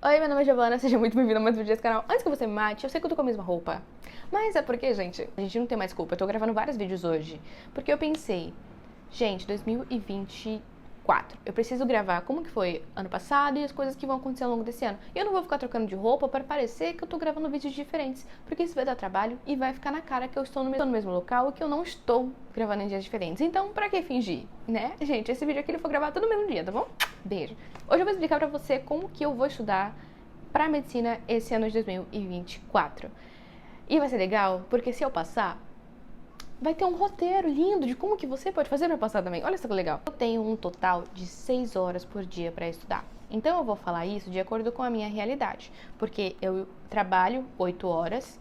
Oi, meu nome é Giovana, seja muito bem-vindo a mais um vídeo desse canal. Antes que você me mate, eu sei que eu tô com a mesma roupa, mas é porque, gente, a gente não tem mais culpa. Eu tô gravando vários vídeos hoje, porque eu pensei, gente, 2024, eu preciso gravar como que foi ano passado e as coisas que vão acontecer ao longo desse ano. E eu não vou ficar trocando de roupa para parecer que eu tô gravando vídeos diferentes, porque isso vai dar trabalho e vai ficar na cara que eu estou no mesmo local e que eu não estou gravando em dias diferentes. Então, pra que fingir, né? Gente, esse vídeo aqui ele foi gravado todo no mesmo dia, tá bom? Beijo. Hoje eu vou explicar pra você como que eu vou estudar pra medicina esse ano de 2024. E vai ser legal, porque se eu passar, vai ter um roteiro lindo de como que você pode fazer pra passar também. Olha só que legal. Eu tenho um total de 6 horas por dia pra estudar. Então eu vou falar isso de acordo com a minha realidade, porque eu trabalho 8 horas,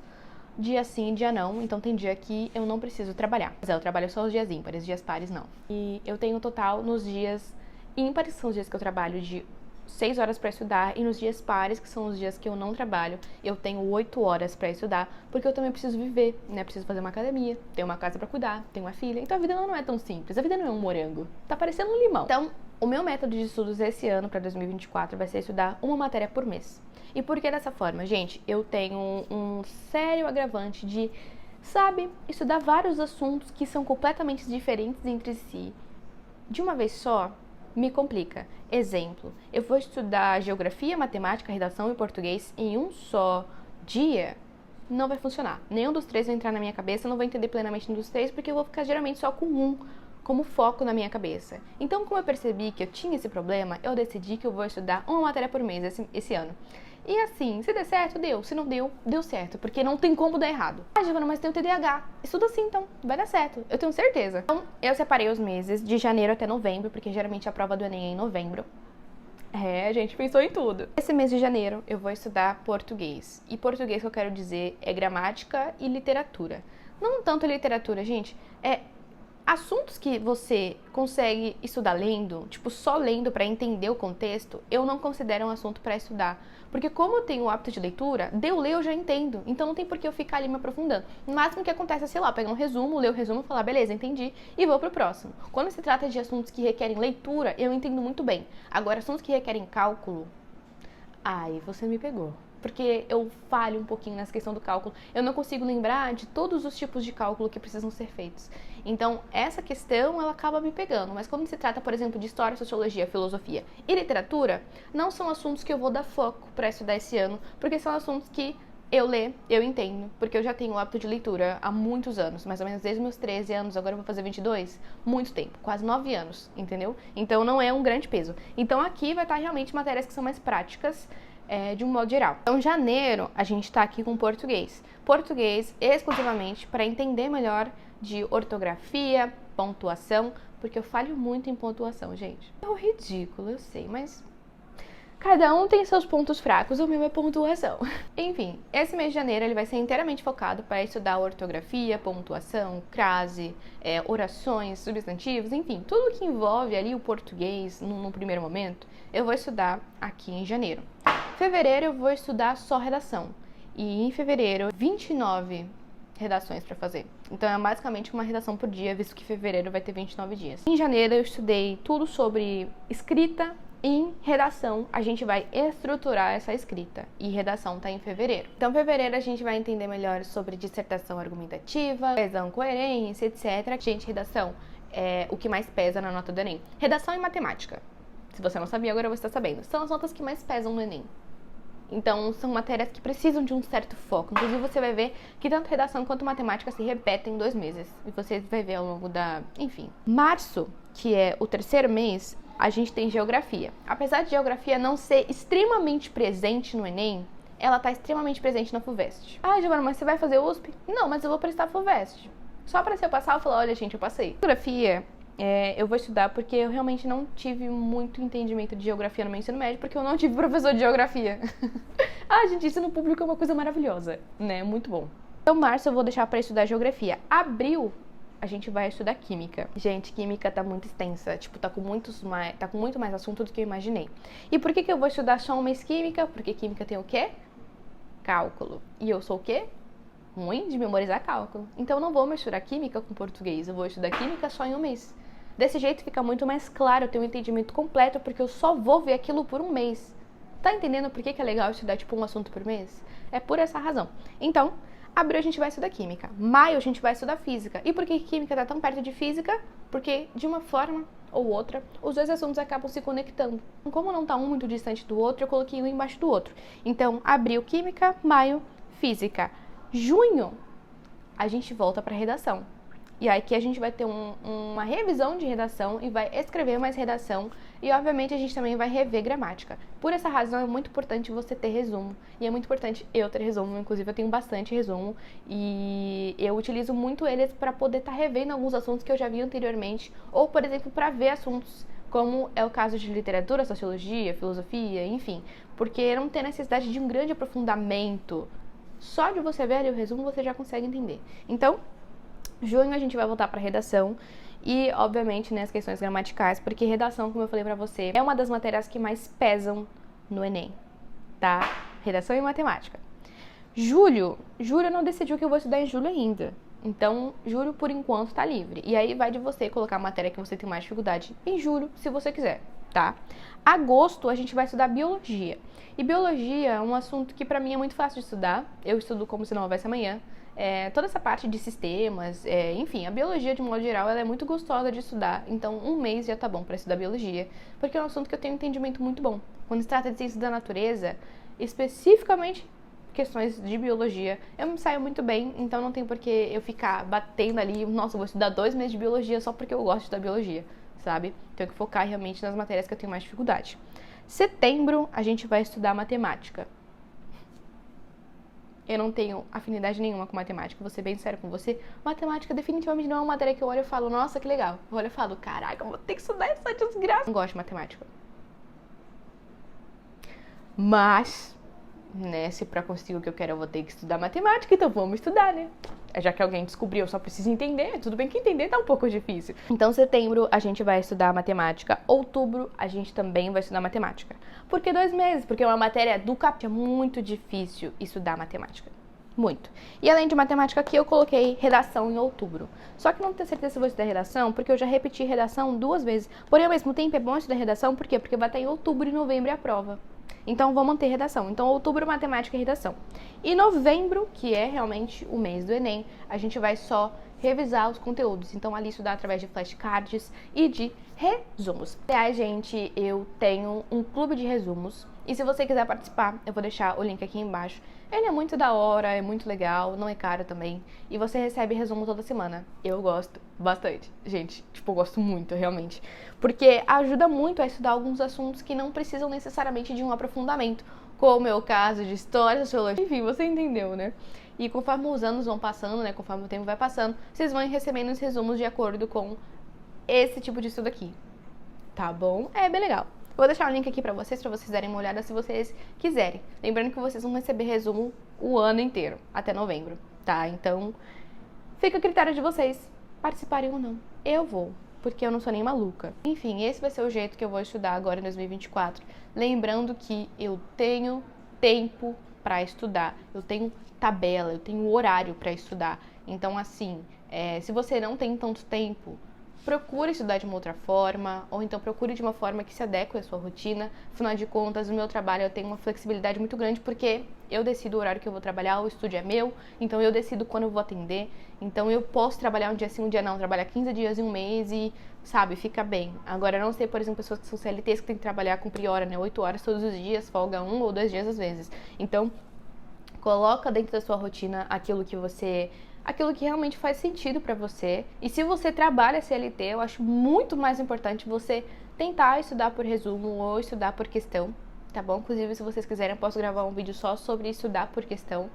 dia sim, dia não, então tem dia que eu não preciso trabalhar. Mas eu trabalho só os dias ímpares, dias pares não. E eu tenho um total nos dias ímpares, são os dias que eu trabalho de 6 horas para estudar, e nos dias pares, que são os dias que eu não trabalho, eu tenho 8 horas para estudar, porque eu também preciso viver, né? Preciso fazer uma academia, tenho uma casa para cuidar, tenho uma filha, então a vida não é tão simples, a vida não é um morango, tá parecendo um limão. Então, o meu método de estudos esse ano, para 2024, vai ser estudar uma matéria por mês. E por que dessa forma? Gente, eu tenho um sério agravante de, sabe, estudar vários assuntos que são completamente diferentes entre si de uma vez só me complica. Exemplo, eu vou estudar geografia, matemática, redação e português em um só dia, não vai funcionar. Nenhum dos três vai entrar na minha cabeça, eu não vou entender plenamente nenhum dos três, porque eu vou ficar geralmente só com um como foco na minha cabeça. Então, como eu percebi que eu tinha esse problema, eu decidi que eu vou estudar uma matéria por mês esse ano. E assim, se der certo, deu. Se não deu, deu certo. Porque não tem como dar errado. Ah, Giovana, mas tem o TDAH. Estuda assim, então. Vai dar certo. Eu tenho certeza. Então, eu separei os meses de janeiro até novembro, porque geralmente a prova do Enem é em novembro. É, a gente pensou em tudo. Esse mês de janeiro eu vou estudar português. E português que eu quero dizer é gramática e literatura. Não tanto literatura, gente. É assuntos que você consegue estudar lendo, tipo só lendo para entender o contexto, eu não considero um assunto para estudar. Porque como eu tenho o hábito de leitura, de eu ler eu já entendo. Então não tem por que eu ficar ali me aprofundando. No máximo que acontece é, sei lá, pegar um resumo, ler o resumo, falar, beleza, entendi, e vou pro próximo. Quando se trata de assuntos que requerem leitura, eu entendo muito bem. Agora, assuntos que requerem cálculo, aí você me pegou. Porque eu falho um pouquinho nessa questão do cálculo. Eu não consigo lembrar de todos os tipos de cálculo que precisam ser feitos. Então, essa questão, ela acaba me pegando. Mas quando se trata, por exemplo, de história, sociologia, filosofia e literatura, não são assuntos que eu vou dar foco para estudar esse ano, porque são assuntos que eu ler, eu entendo, porque eu já tenho o hábito de leitura há muitos anos, mais ou menos desde meus 13 anos, agora eu vou fazer 22, muito tempo, quase 9 anos, entendeu? Então não é um grande peso. Então aqui vai estar realmente matérias que são mais práticas, de um modo geral. Então, janeiro, a gente tá aqui com português. Português exclusivamente para entender melhor de ortografia, pontuação, porque eu falho muito em pontuação, gente. É ridículo, eu sei, mas cada um tem seus pontos fracos, o meu é pontuação. Enfim, esse mês de janeiro ele vai ser inteiramente focado para estudar ortografia, pontuação, crase, orações, substantivos, enfim, tudo que envolve ali o português no primeiro momento, eu vou estudar aqui em janeiro. Fevereiro eu vou estudar só redação. E em fevereiro, 29 redações para fazer. Então é basicamente uma redação por dia, visto que fevereiro vai ter 29 dias. Em janeiro eu estudei tudo sobre escrita. Em redação, a gente vai estruturar essa escrita. E redação tá em fevereiro. Então, em fevereiro, a gente vai entender melhor sobre dissertação argumentativa, coesão, coerência, etc. Gente, redação é o que mais pesa na nota do Enem. Redação e matemática. Se você não sabia, agora você está sabendo. São as notas que mais pesam no Enem. Então, são matérias que precisam de um certo foco. Inclusive, você vai ver que tanto redação quanto matemática se repetem em 2 meses. E você vai ver ao longo da... Enfim. Março, que é o terceiro mês, a gente tem geografia. Apesar de geografia não ser extremamente presente no Enem, ela está extremamente presente na FUVEST. Ah, Giovana, mas você vai fazer USP? Não, mas eu vou prestar FUVEST. Só para se eu passar, eu falar, olha, gente, eu passei. Geografia... eu vou estudar porque eu realmente não tive muito entendimento de geografia no meu ensino médio, porque eu não tive professor de geografia. Ah, gente, ensino público é uma coisa maravilhosa, né? Muito bom. Então, março eu vou deixar para estudar geografia. Abril, a gente vai estudar química. Gente, química tá muito extensa, tipo, tá com muito mais assunto do que eu imaginei. E por que eu vou estudar só um mês química? Porque química tem o quê? Cálculo. E eu sou o quê? Ruim de memorizar cálculo. Então, eu não vou misturar química com português, eu vou estudar química só em um mês. Desse jeito fica muito mais claro, eu tenho um entendimento completo, porque eu só vou ver aquilo por um mês. Tá entendendo por que é legal estudar, tipo, um assunto por mês? É por essa razão. Então, abril a gente vai estudar química. Maio a gente vai estudar física. E por que química tá tão perto de física? Porque, de uma forma ou outra, os dois assuntos acabam se conectando. Como não tá um muito distante do outro, eu coloquei um embaixo do outro. Então, abril, química, maio, física. Junho, a gente volta para redação. E aí aqui a gente vai ter uma revisão de redação e vai escrever mais redação. E obviamente a gente também vai rever gramática. Por essa razão é muito importante você ter resumo. E é muito importante eu ter resumo. Inclusive eu tenho bastante resumo. E eu utilizo muito eles para poder estar revendo alguns assuntos que eu já vi anteriormente. Ou, por exemplo, para ver assuntos como é o caso de literatura, sociologia, filosofia, enfim. Porque não tem necessidade de um grande aprofundamento. Só de você ver ali o resumo você já consegue entender. Então, junho a gente vai voltar para redação e, obviamente, né, as questões gramaticais, porque redação, como eu falei pra você, é uma das matérias que mais pesam no Enem, tá? Redação e matemática. Julho eu não decidi o que eu vou estudar em julho ainda. Então, julho, por enquanto, tá livre. E aí vai de você colocar a matéria que você tem mais dificuldade em julho, se você quiser, tá? Agosto, a gente vai estudar biologia. E biologia é um assunto que pra mim é muito fácil de estudar. Eu estudo como se não houvesse amanhã. Toda essa parte de sistemas, enfim, a biologia de modo geral ela é muito gostosa de estudar, então um mês já tá bom para estudar biologia, porque é um assunto que eu tenho um entendimento muito bom. Quando se trata de ciência da natureza, especificamente questões de biologia, eu me saio muito bem, então não tem por que eu ficar batendo ali, nossa, eu vou estudar 2 meses de biologia só porque eu gosto de estudar biologia, sabe? Tenho que focar realmente nas matérias que eu tenho mais dificuldade. Setembro, a gente vai estudar matemática. Eu não tenho afinidade nenhuma com matemática, vou ser bem sério com você. Matemática definitivamente não é uma matéria que eu olho e falo, nossa, que legal. Eu olho e falo, caraca, eu vou ter que estudar essa desgraça. Não gosto de matemática. Mas, né, se pra conseguir o que eu quero eu vou ter que estudar matemática, então vamos estudar, né? Já que alguém descobriu, eu só preciso entender. Tudo bem que entender tá um pouco difícil. Então, setembro, a gente vai estudar matemática. Outubro, a gente também vai estudar matemática. Por que 2 meses? Porque é uma matéria do capítulo. É muito difícil estudar matemática. Muito. E além de matemática aqui, eu coloquei redação em outubro. Só que não tenho certeza se vou estudar redação, porque eu já repeti redação 2 vezes. Porém, ao mesmo tempo, é bom estudar redação, por quê? Porque vai estar em outubro e novembro a prova. Então, vou manter redação. Então, outubro, matemática e redação. E novembro, que é realmente o mês do Enem, a gente vai só revisar os conteúdos. Então, ali estudar através de flashcards e de resumos. Aliás, gente, eu tenho um clube de resumos. E se você quiser participar, eu vou deixar o link aqui embaixo. Ele é muito da hora, é muito legal, não é caro também. E você recebe resumo toda semana. Eu gosto bastante. Gente, tipo, eu gosto muito, realmente. Porque ajuda muito a estudar alguns assuntos que não precisam necessariamente de um aprofundamento. Como é o caso de história, sociologia. Enfim, você entendeu, né? E conforme os anos vão passando, né? Conforme o tempo vai passando, vocês vão recebendo os resumos de acordo com esse tipo de estudo aqui. Tá bom? É bem legal. Vou deixar o link aqui pra vocês darem uma olhada se vocês quiserem. Lembrando que vocês vão receber resumo o ano inteiro, até novembro, tá? Então, fica a critério de vocês participarem ou não. Eu vou, porque eu não sou nem maluca. Enfim, esse vai ser o jeito que eu vou estudar agora em 2024. Lembrando que eu tenho tempo pra estudar, eu tenho tabela, eu tenho horário pra estudar. Então, assim, se você não tem tanto tempo, procure estudar de uma outra forma, ou então procure de uma forma que se adeque à sua rotina. Afinal de contas, no meu trabalho eu tenho uma flexibilidade muito grande, porque eu decido o horário que eu vou trabalhar, o estúdio é meu, então eu decido quando eu vou atender. Então eu posso trabalhar um dia sim, um dia não, trabalhar 15 dias em um mês e, sabe, fica bem. Agora, eu não sei, por exemplo, pessoas que são CLTs que têm que trabalhar com hora, né, 8 horas todos os dias, folga 1 ou 2 dias às vezes. Então, coloca dentro da sua rotina aquilo que realmente faz sentido pra você. E se você trabalha CLT, eu acho muito mais importante você tentar estudar por resumo ou estudar por questão, tá bom? Inclusive, se vocês quiserem, eu posso gravar um vídeo só sobre estudar por questão.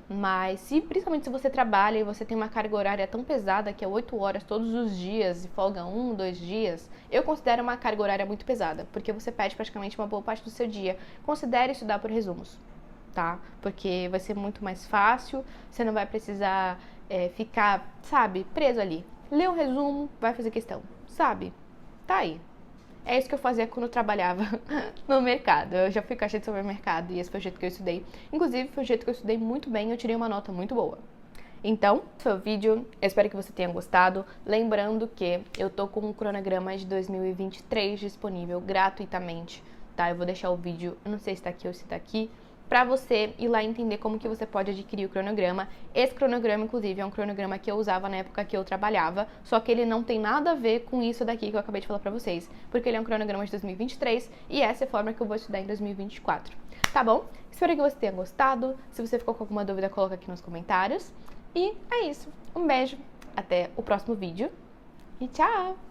Mas, principalmente se você trabalha e você tem uma carga horária tão pesada, que é 8 horas todos os dias e folga 1, 2 dias, eu considero uma carga horária muito pesada, porque você perde praticamente uma boa parte do seu dia. Considere estudar por resumos, tá? Porque vai ser muito mais fácil, você não vai precisar ficar, sabe, preso ali. Lê um resumo, vai fazer questão, sabe? Tá aí. É isso que eu fazia quando eu trabalhava no mercado. Eu já fui caixa de supermercado e esse foi o jeito que eu estudei. Inclusive, foi o jeito que eu estudei muito bem e eu tirei uma nota muito boa. Então, esse foi o vídeo. Eu espero que você tenha gostado. Lembrando que eu tô com um cronograma de 2023 disponível gratuitamente tá? Eu vou deixar o vídeo, eu não sei se tá aqui ou se tá aqui, pra você ir lá entender como que você pode adquirir o cronograma. Esse cronograma, inclusive, é um cronograma que eu usava na época que eu trabalhava, só que ele não tem nada a ver com isso daqui que eu acabei de falar pra vocês, porque ele é um cronograma de 2023 e essa é a forma que eu vou estudar em 2024, tá bom? Espero que você tenha gostado. Se você ficou com alguma dúvida, coloca aqui nos comentários. E é isso. Um beijo, até o próximo vídeo e tchau!